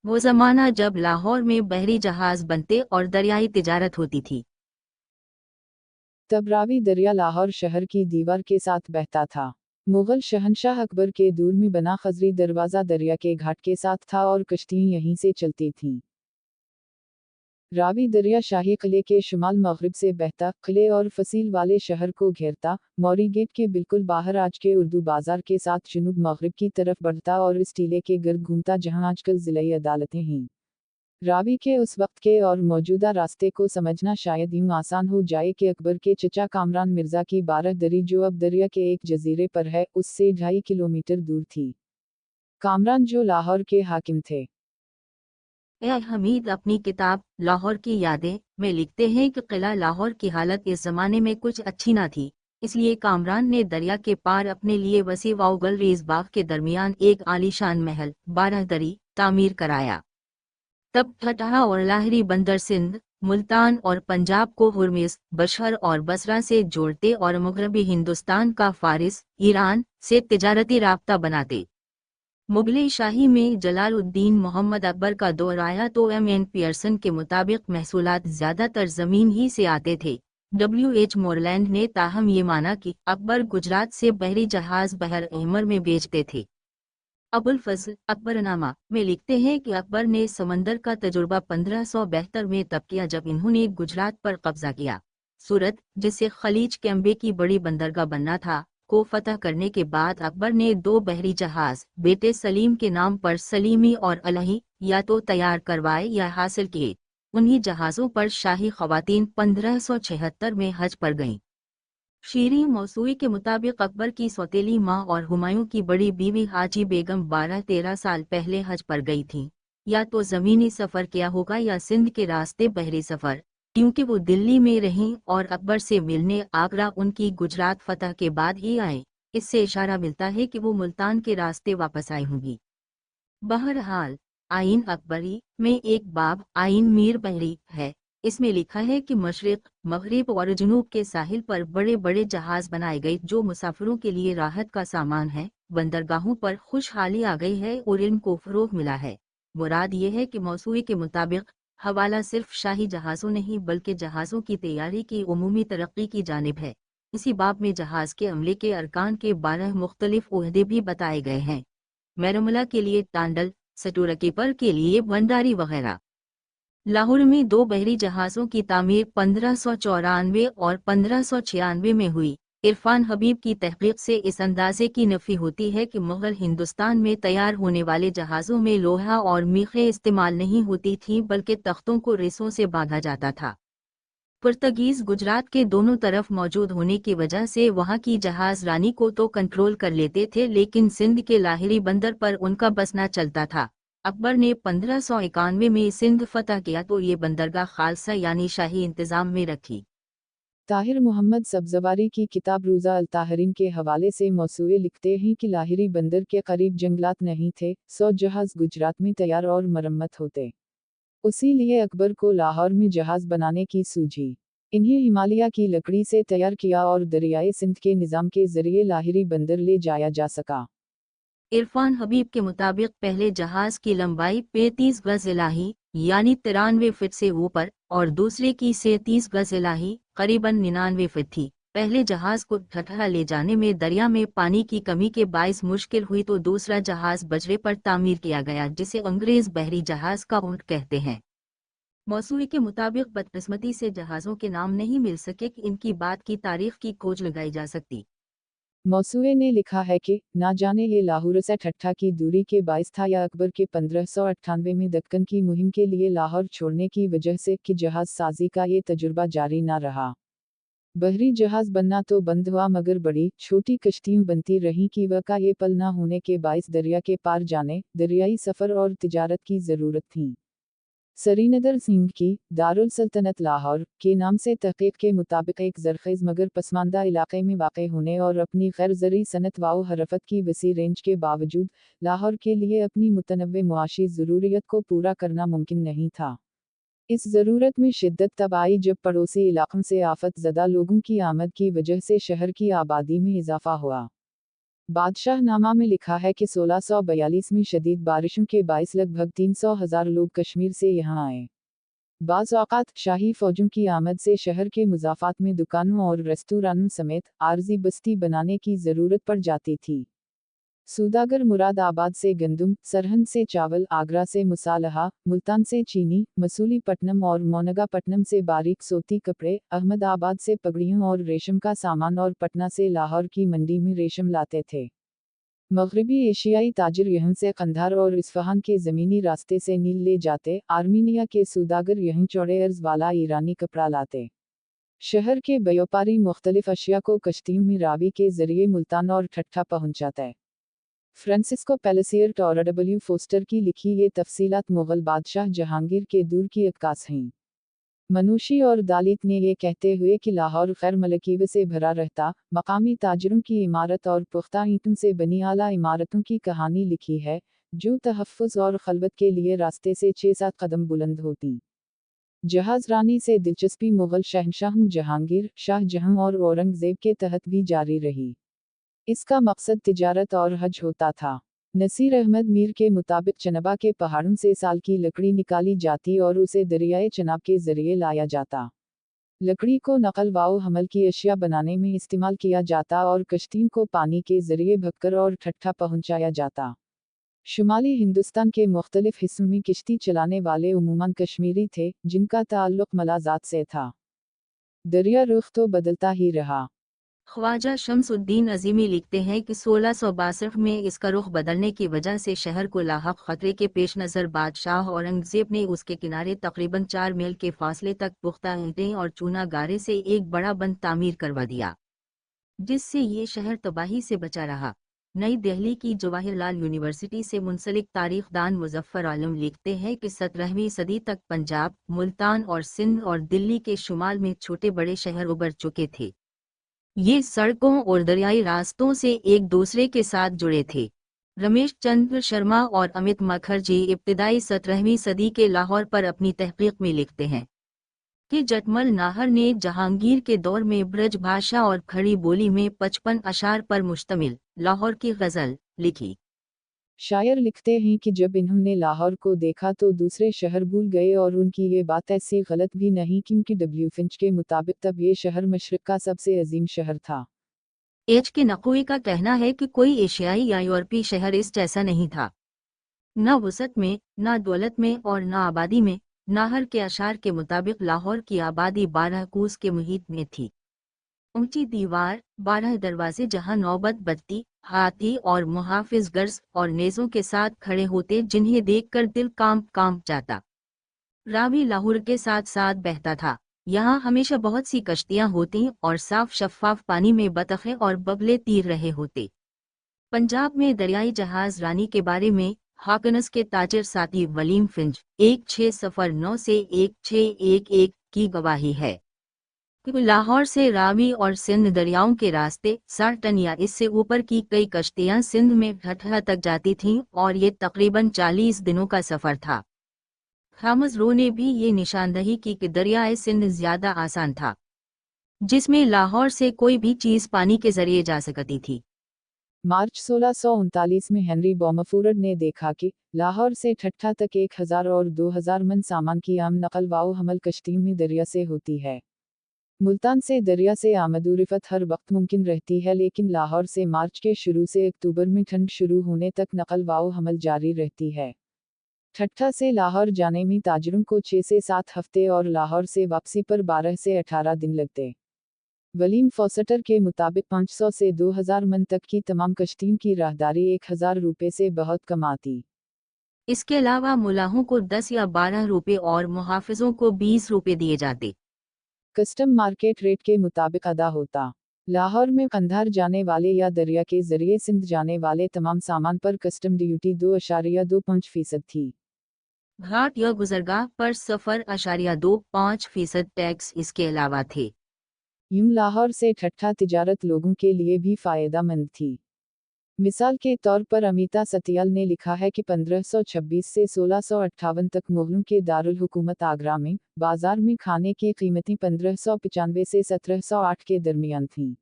वो ज़माना जब लाहौर में बहरी जहाज़ बनते और दरियाई तिजारत होती थी। तब रावी दरिया लाहौर शहर की दीवार के साथ बहता था। मुगल शहंशाह अकबर के दूर में बना खजरी दरवाज़ा दरिया के घाट के साथ था और कश्तियाँ यहीं से चलती थीं। रावी दरिया शाही किले के शुमाल मगरिब से बहता, किले और फसील वाले शहर को घेरता, मौरी गेट के बिल्कुल बाहर आज के उर्दू बाजार के साथ जुनूब मगरिब की तरफ बढ़ता और इस टीले के गिर्द घूमता जहां आजकल जिले अदालतें हैं। रावी के उस वक्त के और मौजूदा रास्ते को समझना शायद यूं आसान हो जाए कि अकबर के चचा कामरान मिर्जा की 12 दरी जो अब दरिया के एक जजीरे पर है उससे 2.5 किलोमीटर दूर थी। कामरान जो लाहौर के हाकिम थे। ए हमीद अपनी किताब लाहौर की यादें में लिखते हैं कि किला लाहौर की हालत इस जमाने में कुछ अच्छी ना थी, इसलिए कामरान ने दरिया के पार अपने लिए वसी वाउगल रेज बाग के दरमियान एक आलीशान महल 12 दरी तामीर कराया। तब ठठाहा और लाहरी बंदर सिंध, मुल्तान और पंजाब को हुर्मिस, बशर और बसरा से जोड़ते और मगरबी हिंदुस्तान का फारिस, ईरान से तिजारती राब्ता बनाते। मुगल शाही में जलालुद्दीन मोहम्मद अकबर का दौर आया तो एम.एन. पियर्सन के मुताबिक महसूलात ज़्यादातर ज़मीन ही से आते थे। W.H. मोरलैंड ने ताहम ये माना कि अकबर गुजरात से बहरी जहाज़ बहर अहमर में बेचते थे। अबुल फजल अकबरनामा में लिखते हैं कि अकबर ने समंदर का तजुर्बा 1572 में तब किया जब इन्होंने गुजरात पर कब्जा किया। सूरत, जिसे खलीज कैम्बे की बड़ी बंदरगाह बनना था, को फतह करने के बाद अकबर ने 2 बहरी जहाज बेटे सलीम के नाम पर सलीमी और अलही या तो तैयार करवाए या हासिल किए। उन्हीं जहाज़ों पर शाही खवातीन 1576 में हज पर गईं। शीरी मौसूई के मुताबिक अकबर की सौतेली माँ और हुमायूं की बड़ी बीवी हाजी बेगम 12-13 साल पहले हज पर गई थीं। या तो ज़मीनी सफ़र किया होगा या सिंध के रास्ते बहरी सफ़र, क्योंकि वो दिल्ली में रहीं और अकबर से मिलने आगरा उनकी गुजरात फतह के बाद ही आए। इससे इशारा मिलता है कि वो मुल्तान के रास्ते वापस आई होंगी। बहरहाल, आइन अकबरी में एक बाब आइन मीर बहरी है। इसमें लिखा है कि मशरिक, मगरिब और जुनूब के साहिल पर बड़े बड़े जहाज बनाए गए जो मुसाफिरों के लिए राहत का सामान है। बंदरगाहों पर खुशहाली आ गई है और इल्म को फरोग मिला है। मुराद ये है कि मौसूई के मुताबिक हवाला सिर्फ शाही जहाज़ों नहीं बल्कि जहाज़ों की तैयारी की उमूमी तरक्की की जानिब है। इसी बाब में जहाज़ के अमले के अरकान के 12 मुख्तलिफ ओहदे भी बताए गए हैं। मैरमला के लिए टांडल, सटूरकीपर के लिए भंडारी वगैरह। लाहौर में 2 बहरी जहाज़ों की तामीर 1594 और 1596 में हुई। इरफान हबीब की तहकीक से इस अंदाजे की नफी होती है कि मुग़ल हिंदुस्तान में तैयार होने वाले जहाज़ों में लोहा और मीखें इस्तेमाल नहीं होती थीं बल्कि तख्तों को रेसों से बांधा जाता था। पुर्तगीज गुजरात के दोनों तरफ मौजूद होने की वजह से वहां की जहाज रानी को तो कंट्रोल कर लेते थे लेकिन सिंध के लाहिरी बंदर पर उनका बस न चलता था। अकबर ने 1591 में सिंध फतह किया तो ये बंदरगाह खालसा यानी शाही इंतजाम में रखी। ताहिर मोहम्मद सब्जवारी की किताब रूज़ा अल ताहरीन के हवाले से मौसूए लिखते हैं कि लाहिरी बंदर के करीब जंगलात नहीं थे, 100 जहाज गुजरात में तैयार और मरम्मत होते। उसी लिए अकबर को लाहौर में जहाज बनाने की सूझी। इन्हें हिमालय की लकड़ी से तैयार किया और दरियाए सिंध के निज़ाम के जरिए लाहिरी बंदर ले जाया जा सका। इरफान हबीब के मुताबिक पहले जहाज की लंबाई 35 गज इलाही यानी 93 फीट से ऊपर और दूसरे की 37 गज इलाही करीबन 99 फीट थी। पहले जहाज को ठठा ले जाने में दरिया में पानी की कमी के बायस मुश्किल हुई तो दूसरा जहाज बजरे पर तामीर किया गया जिसे अंग्रेज बहरी जहाज का ऊंट कहते हैं। मौसूई के मुताबिक बदकिस्मती से जहाज़ों के नाम नहीं मिल सके कि इनकी बात की तारीख की खोज लगाई जा सकती। मौसूए ने लिखा है कि ना जाने ये लाहौर से ठट्ठा की दूरी के बायस था या अकबर के 1598 में दक्कन की मुहिम के लिए लाहौर छोड़ने की वजह से कि जहाज साजी का ये तजुर्बा जारी ना रहा। बहरी जहाज बनना तो बंद हुआ मगर बड़ी छोटी कश्तियां बनती रहीं कि वह का ये पल ना होने के बायस दरिया के पार जाने, दरियाई सफ़र और तिजारत की ज़रूरत थी। सरीनदर सिंह की दारुल सल्तनत लाहौर के नाम से तहकीक के मुताबिक एक ज़रख़ेज़ मगर पसमानदा इलाके में वाक़ होने और अपनी गैर ज़रई सनत व हरफत की वसी रेंज के बावजूद लाहौर के लिए अपनी मुतनव्वे मुआशी ज़रूरियत को पूरा करना मुमकिन नहीं था। इस ज़रूरत में शिद्दत तब आई जब पड़ोसी इलाक़ों से आफत ज़दा लोगों की आमद की वजह से शहर की आबादी में इजाफ़ा हुआ। बादशाहनामा में लिखा है कि 1642 में शदीद बारिशों के बाइस लगभग 300,000 लोग कश्मीर से यहाँ आए। बाज़ औक़ात शाही फौजों की आमद से शहर के मुज़ाफ़ात में दुकानों और रेस्तुरानों समेत आर्ज़ी बस्ती बनाने की ज़रूरत पड़ जाती थी। सूदागर मुरादाबाद से गंदम, सरहंद से चावल, आगरा से मुसालहा, मुल्तान से चीनी, मसूलीपट्टनम और मोनगापट्टनम से बारीक सूती कपड़े, अहमदाबाद से पगड़ियों और रेशम का सामान और पटना से लाहौर की मंडी में रेशम लाते थे। मग़रिबी एशियाई ताजिर यहाँ से कंधार और इस्फ़हान के ज़मीनी रास्ते से नील ले जाते। आर्मीनिया के सूदागर यहाँ चौड़े अर्ज़ वाला ईरानी कपड़ा लाते। शहर के व्यापारी मुख्तलिफ अशिया को कश्तियों में रावी के ज़रिए मुल्तान और ठट्ठा पहुँचाते। फ्रांसिस्को पेलेसियर और डब्ल्यू फोस्टर की लिखी ये तफसीलात मुग़ल बादशाह जहांगीर के दूर की अक्कास हैं। मनूशी और दालित ने ये कहते हुए कि लाहौर खैर मलकीव से भरा रहता, मकामी ताजरों की इमारत और पुख्ता ईंटों से बनी आला इमारतों की कहानी लिखी है, जो तहफ़्फ़ुज़ और खलवत के लिए रास्ते से 6-7 कदम बुलंद होती। जहाज़ रानी से दिलचस्पी मुग़ल शहंशाहों जहांगीर, शाहजहां और औरंगज़ेब के तहत भी जारी रही। इसका मकसद तिजारत और हज होता था। नसीर अहमद मीर के मुताबिक चनबा के पहाड़ों से साल की लकड़ी निकाली जाती और उसे दरियाए चनाब के जरिए लाया जाता। लकड़ी को नकल वाओ हमल की अशिया बनाने में इस्तेमाल किया जाता और कश्तियों को पानी के जरिए भक्कर और ठट्ठा पहुंचाया जाता। शुमाली हिंदुस्तान के मुख्तलिफ हिस्सों में किश्ती चलाने वाले उमूमन कश्मीरी थे, जिनका ताल्लुक मलाज़ात से था। दरिया रुख तो बदलता ही रहा। ख्वाजा शम्सुद्दीन अज़ीमी लिखते हैं कि 1662 में इसका रुख बदलने की वजह से शहर को लाहक खतरे के पेश नज़र बादशाह औरंगज़ेब ने उसके किनारे तकरीबन 4 मील के फासले तक पुख्ता ईंटें और चूना गारे से एक बड़ा बंद तामीर करवा दिया, जिससे ये शहर तबाही से बचा रहा। नई दिल्ली की जवाहरलाल यूनिवर्सिटी से मुंसलिक तारीखदान मुज़फ़्फ़र आलम लिखते हैं कि 17वीं सदी तक पंजाब, मुल्तान और सिंध और दिल्ली के शुमाल में छोटे बड़े शहर उभर चुके थे। ये सड़कों और दरियाई रास्तों से एक दूसरे के साथ जुड़े थे। रमेश चंद्र शर्मा और अमित मुखर्जी इब्तिदाई 17वीं सदी के लाहौर पर अपनी तहकीक में लिखते हैं कि जटमल नाहर ने जहांगीर के दौर में ब्रज भाषा और खड़ी बोली में 55 अशार पर मुश्तमिल लाहौर की गज़ल लिखी। शायर लिखते हैं कि जब इन्होंने लाहौर को देखा तो दूसरे शहर भूल गए और उनकी ये बात ऐसी गलत भी नहीं, क्योंकि डब्ल्यू फिंच के मुताबिक तब ये शहर मशरिक का सबसे अजीम शहर था। एच के नक़वी का कहना है कि कोई एशियाई या यूरोपीय शहर इस जैसा नहीं था, न वसत में, न दौलत में और न आबादी में। नाहर के अशार के मुताबिक लाहौर की आबादी 12 कोस के मुहित में थी। ऊंची दीवार, 12 दरवाजे जहां नौबत बत्ती, हाथी और मुहाफिज गर्ज और नेज़ों के साथ खड़े होते, जिन्हें देखकर दिल कांप जाता। रावी लाहौर के साथ साथ बहता था। यहाँ हमेशा बहुत सी कश्तियाँ होती और साफ शफाफ पानी में बतखें और बगले तीर रहे होते। पंजाब में दरियाई जहाज रानी के बारे में हाकनस के ताजिर साथी वलीम फिंच 1609 से 1611 की गवाही है कि लाहौर से रावी और सिंध दरियाओं के रास्ते 60 टन या इससे ऊपर की कई कश्तियां सिंध में ठट्ठा तक जाती थीं और ये तकरीबन 40 दिनों का सफ़र था। थॉमस रो ने भी ये निशानदही की कि दरियाए सिंध ज़्यादा आसान था, जिसमें लाहौर से कोई भी चीज़ पानी के जरिए जा सकती थी। मार्च 1639 में हेनरी बॉमफोर्ड ने देखा कि लाहौर से ठट्ठा तक 1000 और 2000 मन सामान की आम नकल वाओ हमल कश्तियों में दरिया से होती है। मुल्तान से दरिया से आमदोरफ़त हर वक्त मुमकिन रहती है, लेकिन लाहौर से मार्च के शुरू से अक्टूबर में ठंड शुरू होने तक नकल वाओ हमल जारी रहती है। ठट्ठा से लाहौर जाने में ताजरों को 6 से 7 हफ्ते और लाहौर से वापसी पर 12 से 18 दिन लगते। वलीम फॉस्टर के मुताबिक 500 से 2000 मन तक की तमाम कश्तियों की राहदारी 1000 रुपये से बहुत कम आती। इसके अलावा मुलाहों को 10 या 12 रुपये और मुहाफिजों को 20 रुपये दिए जाते। कस्टम मार्केट रेट के मुताबिक अदा होता। लाहौर में कंधार जाने वाले या दरिया के जरिए सिंध जाने वाले तमाम सामान पर कस्टम ड्यूटी 2.25% थी। घाट या गुजरगाह पर 0.25% टैक्स इसके अलावा थे। यूं लाहौर से ठट्ठा तिजारत लोगों के लिए भी फायदेमंद थी। मिसाल के तौर पर अमिता सतियाल ने लिखा है कि 1526 से 1658 तक मुगलों के दारुल हुकूमत आगरा में बाजार में खाने की कीमतें 1595 से 1708 के दरमियान थीं।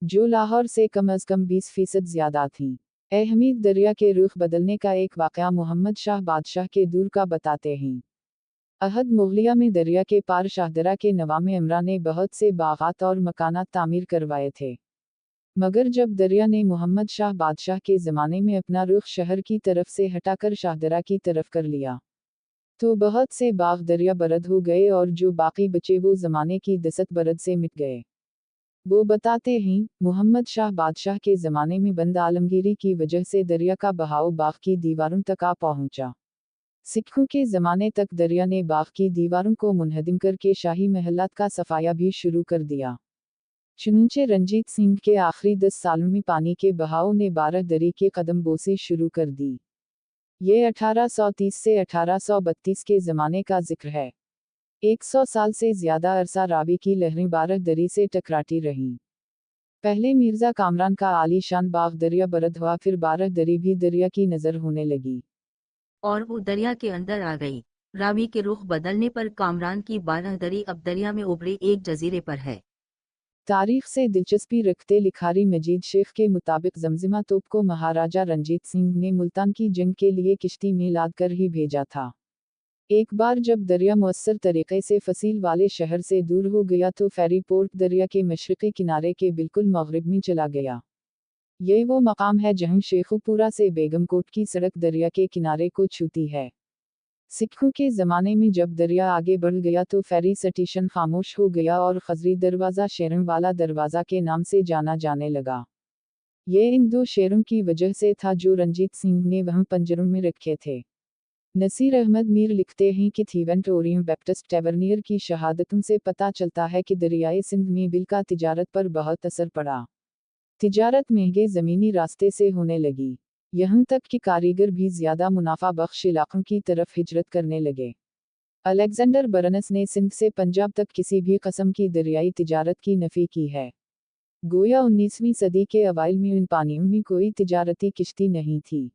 जो लाहौर से कम अज़ कम 20% ज़्यादा थीं। ए हमीद दरिया के रुख बदलने का एक वाक़या मोहम्मद शाह बादशाह के दूर का बताते हैं। अहद मुग़लिया में दरिया के पार शाहदरा के नवाम इमरा ने बहुत से बागात और मकानात तामीर करवाए थे। मगर जब दरिया ने मोहम्मद शाह बादशाह के ज़माने में अपना रुख शहर की तरफ से हटाकर शाहदरा की तरफ कर लिया, तो बहुत से बाग दरिया बरद हो गए और जो बाकी बचे वो ज़माने की दसत बरद से मिट गए। वो बताते हैं, मोहम्मद शाह बादशाह के ज़माने में बंद आलमगीरी की वजह से दरिया का बहाव बाग की दीवारों तक आ पहुंचा। सिखों के ज़माने तक दरिया ने बाग की दीवारों को मुनहदिम करके शाही महलात का सफाया भी शुरू कर दिया। चुनांचे रंजीत सिंह के आखिरी 10 सालों में पानी के बहाव ने 12 दरी के कदम बोसी शुरू कर दी। ये 1830 से 1832 के ज़माने का जिक्र है। 100 साल से ज़्यादा अरसा रावी की लहरें 12 दरी से टकराती रहीं। पहले मिर्ज़ा कामरान का आलीशान बाग दरिया बरद हुआ, फिर 12 दरी भी दरिया की नज़र होने लगी और वो दरिया के अंदर आ गई। रावी के रुख बदलने पर कामरान की 12 दरी अब दरिया में उभरे एक जजीरे पर है। तारीख से दिलचस्पी रखते लिखारी मजीद शेख के मुताबिक जमजमा तोप को महाराजा रंजीत सिंह ने मुल्तान की जंग के लिए किश्ती में लाद कर ही भेजा था। एक बार जब दरिया मुअस्सर तरीके से फसील वाले शहर से दूर हो गया तो फेरी पोर्ट दरिया के मशरक़ी किनारे के बिल्कुल मगरिब में चला गया। ये वो मकाम है जहाँ शेखुपुरा से बेगमकोट की सड़क दरिया के किनारे को छूती है। सिखों के ज़माने में जब दरिया आगे बढ़ गया तो फेरी स्टेशन खामोश हो गया और खजरी दरवाज़ा शेरों वाला दरवाज़ा के नाम से जाना जाने लगा। ये इन 2 शेरों की वजह से था जो रंजीत सिंह ने वहाँ पंजरों में रखे थे। नसीर अहमद मीर लिखते हैं कि थीवेंट ओरियम बैप्टिस्ट टैवर्नियर की शहादतों से पता चलता है कि दरियाए सिंध में बिल का तिजारत पर बहुत असर पड़ा। तिजारत महंगे ज़मीनी रास्ते से होने लगी, यहाँ तक कि कारीगर भी ज़्यादा मुनाफा बख्श इलाकों की तरफ हिजरत करने लगे। अलेक्जेंडर बरनस ने सिंध से पंजाब तक किसी भी कस्म की दरियाई तिजारत की नफ़ी की है। गोया 19वीं सदी के अवाइल में इन पानियों में कोई तिजारती किश्ती नहीं थी।